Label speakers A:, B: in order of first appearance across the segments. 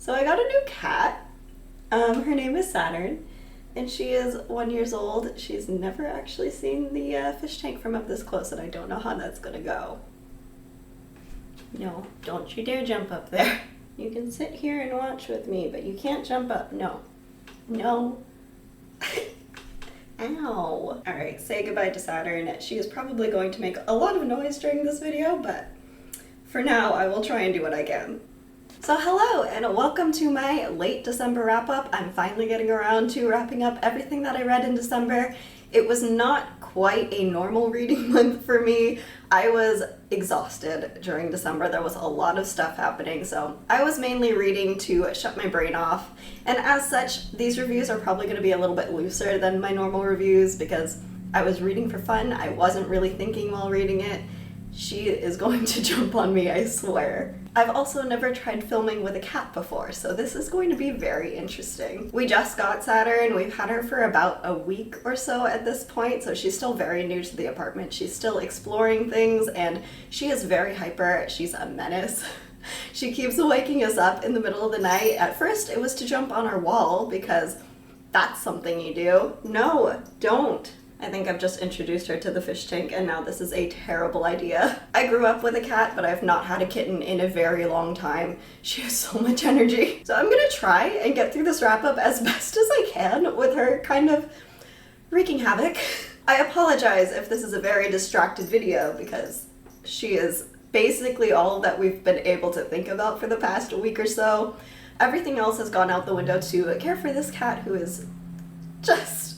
A: So I got a new cat. Her name is Saturn, and she is 1 year old. She's never actually seen the fish tank from up this close, and I don't know how that's gonna go. No, don't you dare jump up there. You can sit here and watch with me, but you can't jump up. No. No. Ow. Alright, say goodbye to Saturn. She is probably going to make a lot of noise during this video, but for now, I will try and do what I can. So hello, and welcome to my late December wrap-up. I'm finally getting around to wrapping up everything that I read in December. It was not quite a normal reading month for me. I was exhausted during December. There was a lot of stuff happening, so I was mainly reading to shut my brain off. And as such, these reviews are probably going to be a little bit looser than my normal reviews because I was reading for fun. I wasn't really thinking while reading it. She is going to jump on me, I swear. I've also never tried filming with a cat before, so this is going to be very interesting. We just got Saturn. We've had her for about a week or so at this point, so she's still very new to the apartment. She's still exploring things, and she is very hyper. She's a menace. She keeps waking us up in the middle of the night. At first, it was to jump on our wall, because that's something you do. No, don't. I think I've just introduced her to the fish tank, and now this is a terrible idea. I grew up with a cat, but I've not had a kitten in a very long time. She has so much energy. So I'm gonna try and get through this wrap-up as best as I can with her kind of wreaking havoc. I apologize if this is a very distracted video because she is basically all that we've been able to think about for the past week or so. Everything else has gone out the window to care for this cat who is just...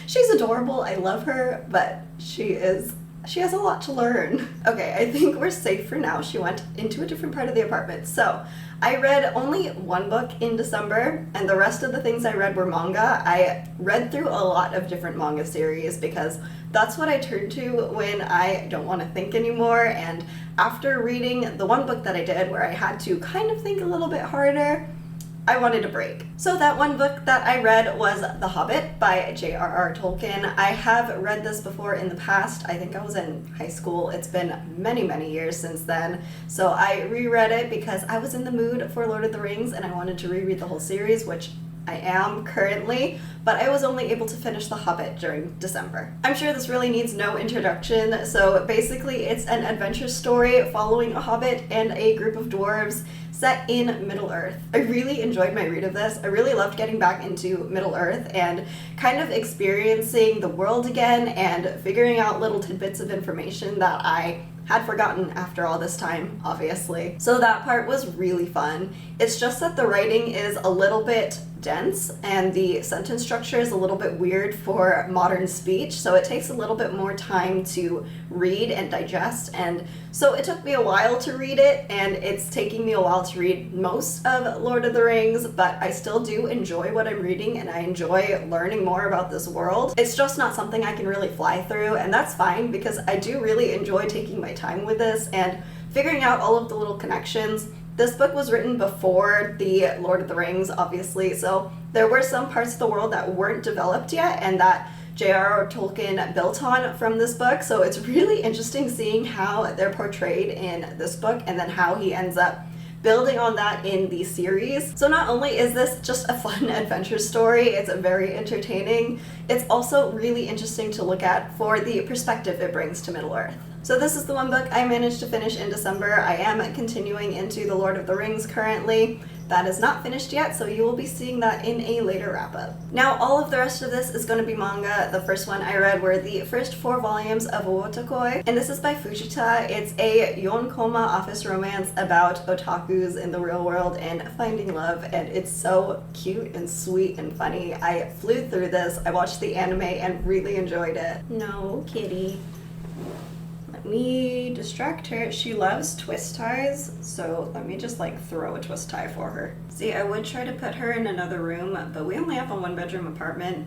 A: She's adorable, I love her, but she has a lot to learn. Okay, I think we're safe for now. She went into a different part of the apartment. So, I read only one book in December, and the rest of the things I read were manga. I read through a lot of different manga series because that's what I turn to when I don't want to think anymore, and after reading the one book that I did where I had to kind of think a little bit harder, I wanted a break. So that one book that I read was The Hobbit by J.R.R. Tolkien. I have read this before in the past. I think I was in high school. It's been many, many years since then. So I reread it because I was in the mood for Lord of the Rings and I wanted to reread the whole series, which I am currently, but I was only able to finish The Hobbit during December. I'm sure this really needs no introduction, so basically it's an adventure story following a hobbit and a group of dwarves set in Middle-earth. I really enjoyed my read of this. I really loved getting back into Middle-earth and kind of experiencing the world again and figuring out little tidbits of information that I had forgotten after all this time, obviously. So that part was really fun. It's just that the writing is a little bit dense and the sentence structure is a little bit weird for modern speech, so it takes a little bit more time to read and digest, and so it took me a while to read it, and it's taking me a while to read most of Lord of the Rings, but I still do enjoy what I'm reading and I enjoy learning more about this world. It's just not something I can really fly through, and that's fine because I do really enjoy taking my time with this and figuring out all of the little connections. This book was written before the Lord of the Rings, obviously, so there were some parts of the world that weren't developed yet and that J.R.R. Tolkien built on from this book, so it's really interesting seeing how they're portrayed in this book and then how he ends up building on that in the series. So not only is this just a fun adventure story, it's very entertaining, it's also really interesting to look at for the perspective it brings to Middle-earth. So this is the one book I managed to finish in December. I am continuing into The Lord of the Rings currently. That is not finished yet, so you will be seeing that in a later wrap-up. Now, all of the rest of this is going to be manga. The first one I read were the first 4 volumes of Wotakoi, and this is by Fujita. It's a yonkoma office romance about otakus in the real world and finding love, and it's so cute and sweet and funny. I flew through this, I watched the anime, and really enjoyed it. No, kitty. Let me distract her. She loves twist ties, so let me just like throw a twist tie for her. See, I would try to put her in another room, but we only have a 1-bedroom apartment,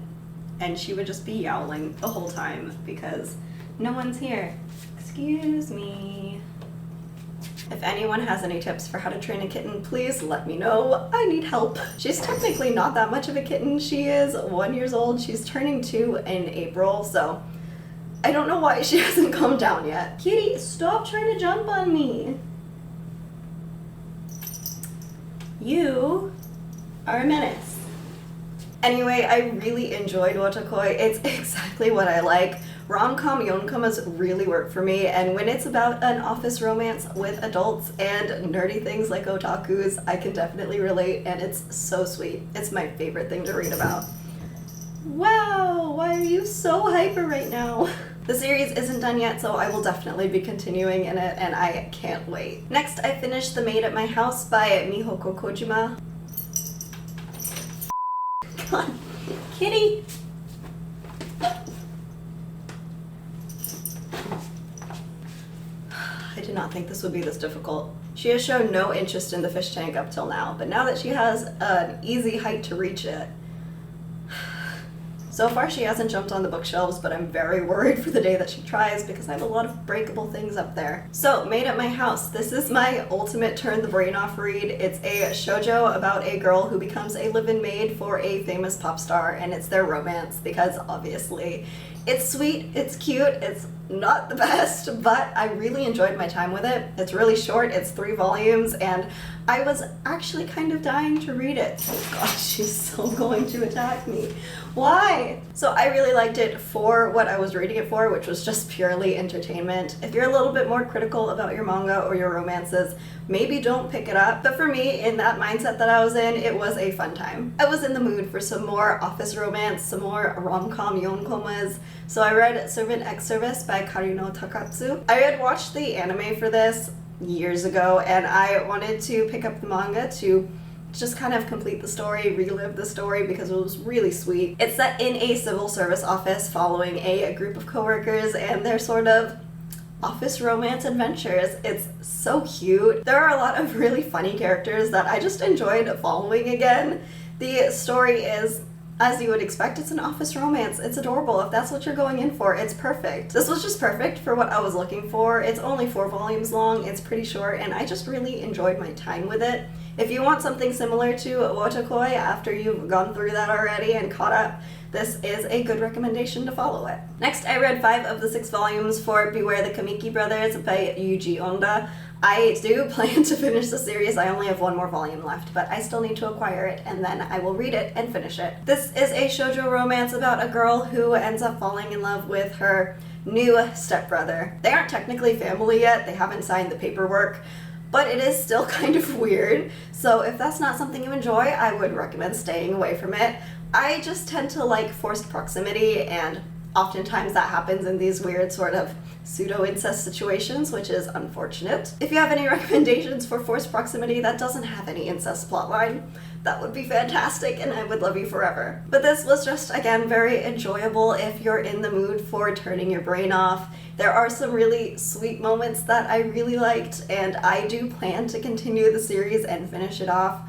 A: and she would just be yowling the whole time because no one's here. Excuse me. If anyone has any tips for how to train a kitten, please let me know. I need help. She's technically not that much of a kitten. She is 1 year old. She's turning 2 in April, so I don't know why she hasn't calmed down yet. Kitty, stop trying to jump on me. You are a menace. Anyway, I really enjoyed Wotakoi. It's exactly what I like. Rom-com yonkomas really work for me, and when it's about an office romance with adults and nerdy things like otakus, I can definitely relate, and it's so sweet. It's my favorite thing to read about. Wow, why are you so hyper right now? The series isn't done yet, so I will definitely be continuing in it, and I can't wait. Next, I finished The Maid at My House by Mihoko Kojima. God, kitty! I did not think this would be this difficult. She has shown no interest in the fish tank up till now, but now that she has an easy height to reach it, so far she hasn't jumped on the bookshelves, but I'm very worried for the day that she tries because I have a lot of breakable things up there. So, Maid at My House. This is my ultimate turn the brain off read. It's a shoujo about a girl who becomes a live-in maid for a famous pop star, and it's their romance because obviously it's sweet, it's cute, it's not the best, but I really enjoyed my time with it. It's really short, it's 3 volumes, and I was actually kind of dying to read it. Oh gosh, she's so going to attack me. Why? So I really liked it for what I was reading it for, which was just purely entertainment. If you're a little bit more critical about your manga or your romances, maybe don't pick it up. But for me, in that mindset that I was in, it was a fun time. I was in the mood for some more office romance, some more rom-com yonkomas, so I read Servant X Service by Karino Takatsu. I had watched the anime for this years ago, and I wanted to pick up the manga to just kind of complete the story, relive the story, because it was really sweet. It's set in a civil service office following a group of coworkers and their sort of office romance adventures. It's so cute. There are a lot of really funny characters that I just enjoyed following again. The story is, as you would expect, it's an office romance. It's adorable. If that's what you're going in for, it's perfect. This was just perfect for what I was looking for. It's only 4 volumes long, it's pretty short, and I just really enjoyed my time with it. If you want something similar to Wotakoi after you've gone through that already and caught up, this is a good recommendation to follow it. Next, I read 5 of the 6 volumes for Beware the Kamiki Brothers by Yuji Onda. I do plan to finish the series. I only have 1 more volume left, but I still need to acquire it, and then I will read it and finish it. This is a shoujo romance about a girl who ends up falling in love with her new stepbrother. They aren't technically family yet, they haven't signed the paperwork, but it is still kind of weird, so if that's not something you enjoy, I would recommend staying away from it. I just tend to like forced proximity, and oftentimes that happens in these weird sort of pseudo-incest situations, which is unfortunate. If you have any recommendations for forced proximity that doesn't have any incest plotline, that would be fantastic and I would love you forever. But this was just, again, very enjoyable if you're in the mood for turning your brain off. There are some really sweet moments that I really liked, and I do plan to continue the series and finish it off.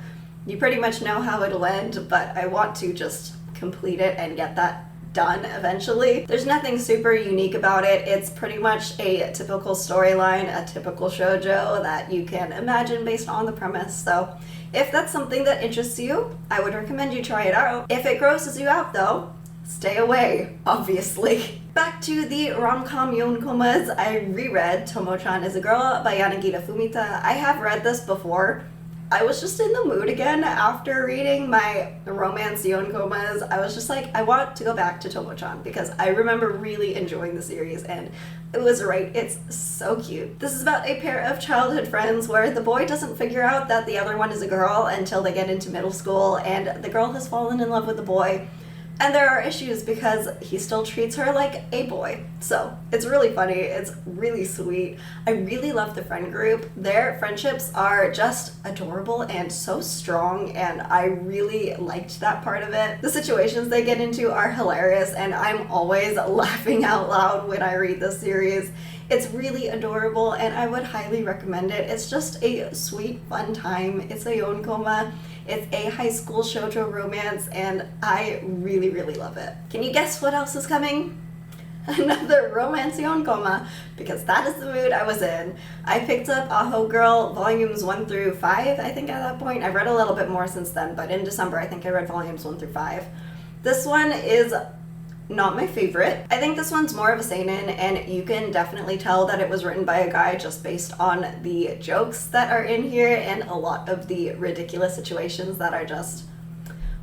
A: You pretty much know how it'll end, but I want to just complete it and get that done eventually. There's nothing super unique about it. It's pretty much a typical storyline, a typical shoujo that you can imagine based on the premise. So if that's something that interests you, I would recommend you try it out. If it grosses you out though, stay away, obviously. Back to the rom-com yonkomas, I reread Tomo-chan is a Girl by Yanagida Fumita. I have read this before. I was just in the mood again after reading my romance yonkomas. I was just like, I want to go back to Tomo-chan because I remember really enjoying the series, and it was right. It's so cute. This is about a pair of childhood friends where the boy doesn't figure out that the other one is a girl until they get into middle school, and the girl has fallen in love with the boy. And there are issues because he still treats her like a boy. So it's really funny, it's really sweet. I really love the friend group. Their friendships are just adorable and so strong, and I really liked that part of it. The situations they get into are hilarious, and I'm always laughing out loud when I read this series. It's really adorable, and I would highly recommend it. It's just a sweet, fun time. It's a yonkoma. It's a high school shoujo romance, and I really, really love it. Can you guess what else is coming? Another romance yonkoma, because that is the mood I was in. I picked up Aho-Girl volumes 1 through 5, I think at that point. I've read a little bit more since then, but in December I think I read volumes 1 through 5. This one is not my favorite. I think this one's more of a seinen, and you can definitely tell that it was written by a guy just based on the jokes that are in here and a lot of the ridiculous situations that are just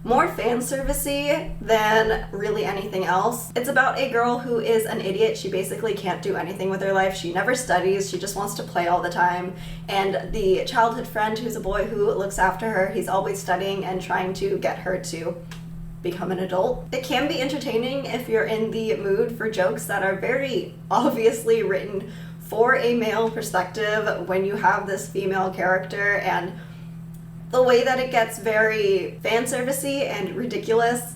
A: more fan servicey than really anything else. It's about a girl who is an idiot. She basically can't do anything with her life. She never studies. She just wants to play all the time. And the childhood friend, who's a boy who looks after her, he's always studying and trying to get her to become an adult. It can be entertaining if you're in the mood for jokes that are very obviously written for a male perspective when you have this female character, and the way that it gets very fan servicey and ridiculous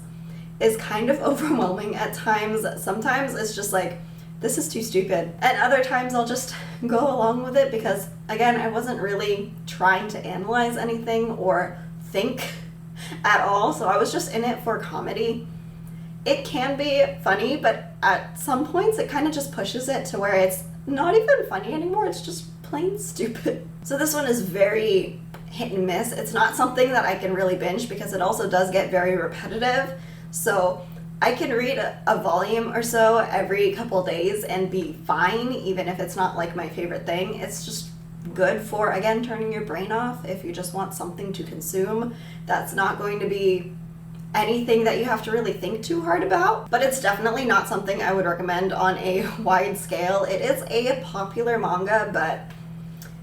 A: is kind of overwhelming at times. Sometimes it's just like, this is too stupid. And other times I'll just go along with it because, again, I wasn't really trying to analyze anything or think at all, so I was just in it for comedy. It can be funny, but at some points it kind of just pushes it to where it's not even funny anymore, it's just plain stupid. So this one is very hit and miss. It's not something that I can really binge because it also does get very repetitive. So I can read a volume or so every couple days and be fine, even if it's not like my favorite thing. It's just good for, again, turning your brain off if you just want something to consume that's not going to be anything that you have to really think too hard about. But it's definitely not something I would recommend on a wide scale. It is a popular manga, but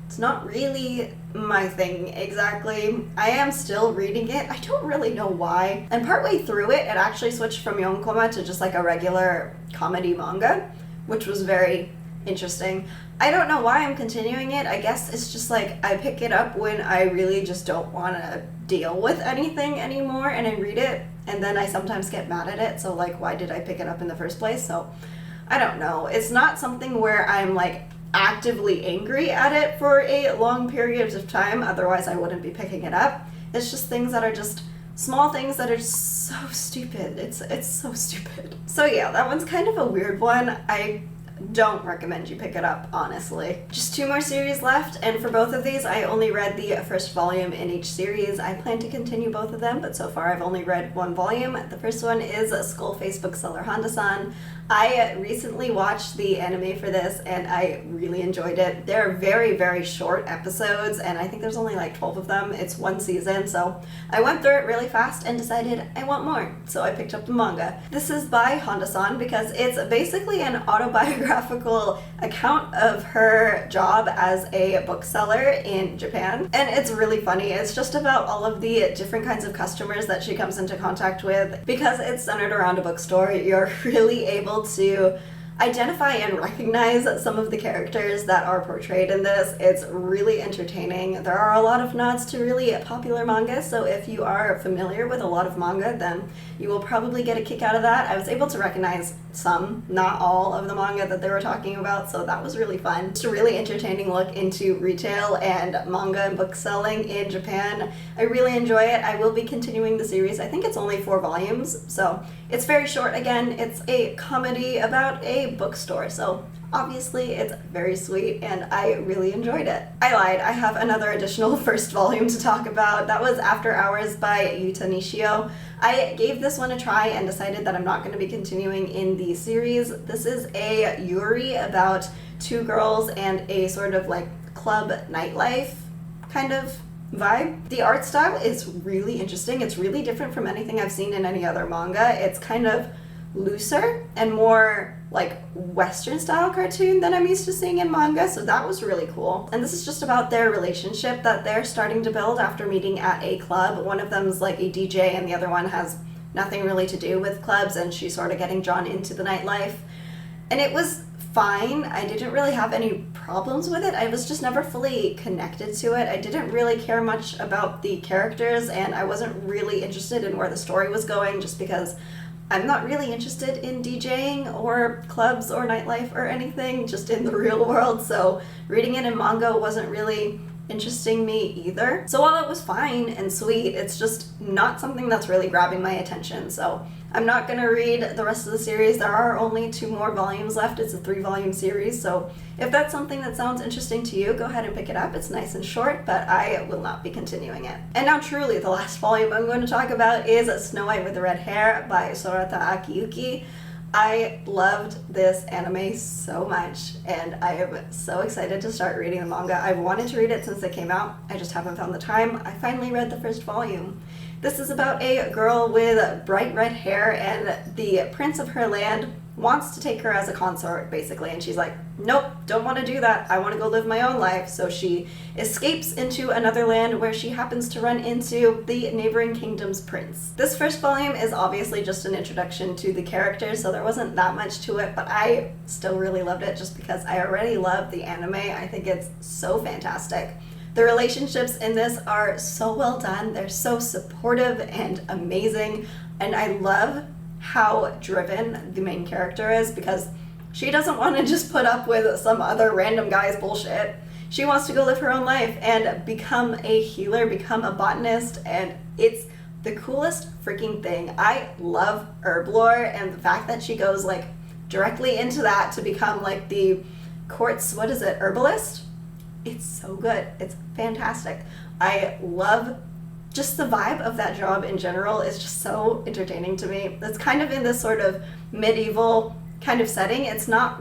A: it's not really my thing exactly. I am still reading it. I don't really know why. And partway through it, it actually switched from yonkoma to just like a regular comedy manga, which was very interesting. I don't know why I'm continuing it. I guess it's just like I pick it up when I really just don't want to deal with anything anymore, and I read it, and then I sometimes get mad at it. So like, why did I pick it up in the first place? So I don't know. It's not something where I'm like actively angry at it for a long periods of time, otherwise I wouldn't be picking it up. It's just things that are just small things that are so stupid. It's so stupid. So yeah, that one's kind of a weird one. I don't recommend you pick it up, honestly. Just 2 more series left, and for both of these I only read the first volume in each series. I plan to continue both of them, but so far I've only read 1 volume. The first one is Skullface Bookseller Honda-san. I recently watched the anime for this and I really enjoyed it. They're very, very short episodes, and I think there's only like 12 of them. It's 1 season, so I went through it really fast and decided I want more, so I picked up the manga. This is by Honda-san because it's basically an autobiographical account of her job as a bookseller in Japan, and it's really funny. It's just about all of the different kinds of customers that she comes into contact with. Because it's centered around a bookstore, you're really able to identify and recognize some of the characters that are portrayed in this. It's really entertaining. There are a lot of nods to really popular manga, so if you are familiar with a lot of manga, then you will probably get a kick out of that. I was able to recognize some, not all, of the manga that they were talking about, so that was really fun. It's a really entertaining look into retail and manga and book selling in Japan. I really enjoy it. I will be continuing the series. I think it's only 4 volumes, so it's very short. Again, it's a comedy about a bookstore, so obviously it's very sweet and I really enjoyed it. I lied, I have another additional first volume to talk about. That was After Hours by Yuhta Nishio. I gave this one a try and decided that I'm not going to be continuing in the series. This is a yuri about 2 girls and a sort of like club nightlife kind of vibe. The art style is really interesting. It's really different from anything I've seen in any other manga. It's kind of looser and more like Western style cartoon than I'm used to seeing in manga, so that was really cool. And this is just about their relationship that they're starting to build after meeting at a club. One of them's like a DJ and the other one has nothing really to do with clubs, and she's sort of getting drawn into the nightlife. And it was fine. I didn't really have any problems with it. I was just never fully connected to it. I didn't really care much about the characters, and I wasn't really interested in where the story was going just because I'm not really interested in DJing or clubs or nightlife or anything, just in the real world, so reading it in manga wasn't really interesting me either. So while it was fine and sweet, it's just not something that's really grabbing my attention, so I'm not going to read the rest of the series. There are only 2 more volumes left. It's a 3-volume series, so if that's something that sounds interesting to you, go ahead and pick it up. It's nice and short, but I will not be continuing it. And now truly, the last volume I'm going to talk about is Snow White with the Red Hair by Sorata Akiduki. I loved this anime so much, and I am so excited to start reading the manga. I've wanted to read it since it came out. I just haven't found the time. I finally read the first volume. This is about a girl with bright red hair, and the prince of her land wants to take her as a consort, basically, and she's like, nope, don't want to do that. I want to go live my own life. So she escapes into another land where she happens to run into the neighboring kingdom's prince. This first volume is obviously just an introduction to the characters, so there wasn't that much to it, but I still really loved it just because I already love the anime. I think it's so fantastic. The relationships in this are so well done. They're so supportive and amazing, and I love how driven the main character is, because she doesn't want to just put up with some other random guy's bullshit. She wants to go live her own life and become a healer, become a botanist, and it's the coolest freaking thing. I love herb lore, and the fact that she goes like directly into that to become like the quartz, herbalist? It's so good. It's fantastic. I love just the vibe of that job in general is just so entertaining to me. It's kind of in this sort of medieval kind of setting. It's not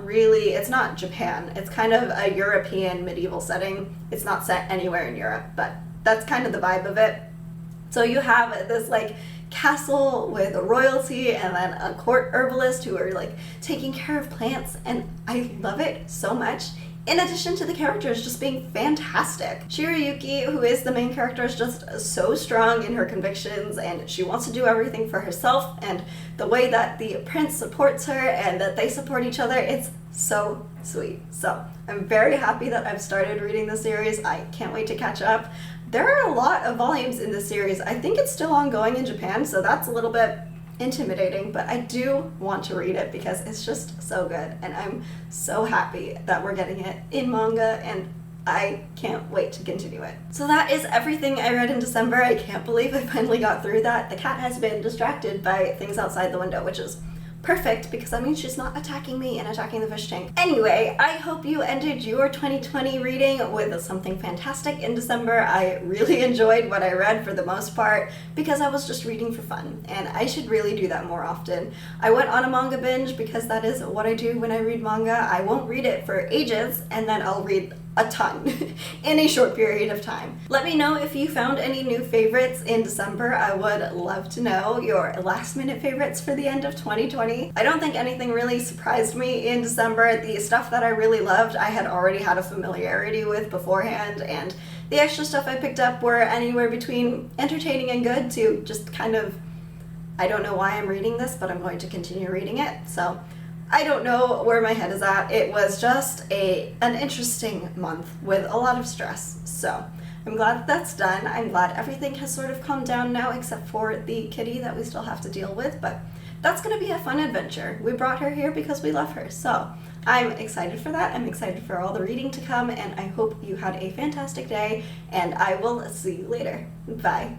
A: Japan. It's kind of a European medieval setting. It's not set anywhere in Europe, but that's kind of the vibe of it. So you have this like castle with royalty and then a court herbalist who are like taking care of plants, and I love it so much. In addition to the characters just being fantastic. Hiroyuki, who is the main character, is just so strong in her convictions, and she wants to do everything for herself, and the way that the prince supports her and that they support each other, it's so sweet. So I'm very happy that I've started reading the series. I can't wait to catch up. There are a lot of volumes in this series. I think it's still ongoing in Japan, so that's a little bit intimidating, but I do want to read it because it's just so good, and I'm so happy that we're getting it in manga, and I can't wait to continue it. So that is everything I read in December. I can't believe I finally got through that. The cat has been distracted by things outside the window, which is perfect because that means she's not attacking me and attacking the fish tank. Anyway, I hope you ended your 2020 reading with something fantastic in December. I really enjoyed what I read for the most part because I was just reading for fun, and I should really do that more often. I went on a manga binge because that is what I do when I read manga. I won't read it for ages, and then I'll read a ton in a short period of time. Let me know if you found any new favorites in December. I would love to know your last minute favorites for the end of 2020. I don't think anything really surprised me in December. The stuff that I really loved, I had already had a familiarity with beforehand, and the extra stuff I picked up were anywhere between entertaining and good to just kind of, I don't know why I'm reading this, but I'm going to continue reading it. So I don't know where my head is at. It was just an interesting month with a lot of stress. So I'm glad that that's done. I'm glad everything has sort of calmed down now, except for the kitty that we still have to deal with, but that's going to be a fun adventure. We brought her here because we love her. So I'm excited for that. I'm excited for all the reading to come, and I hope you had a fantastic day, and I will see you later. Bye.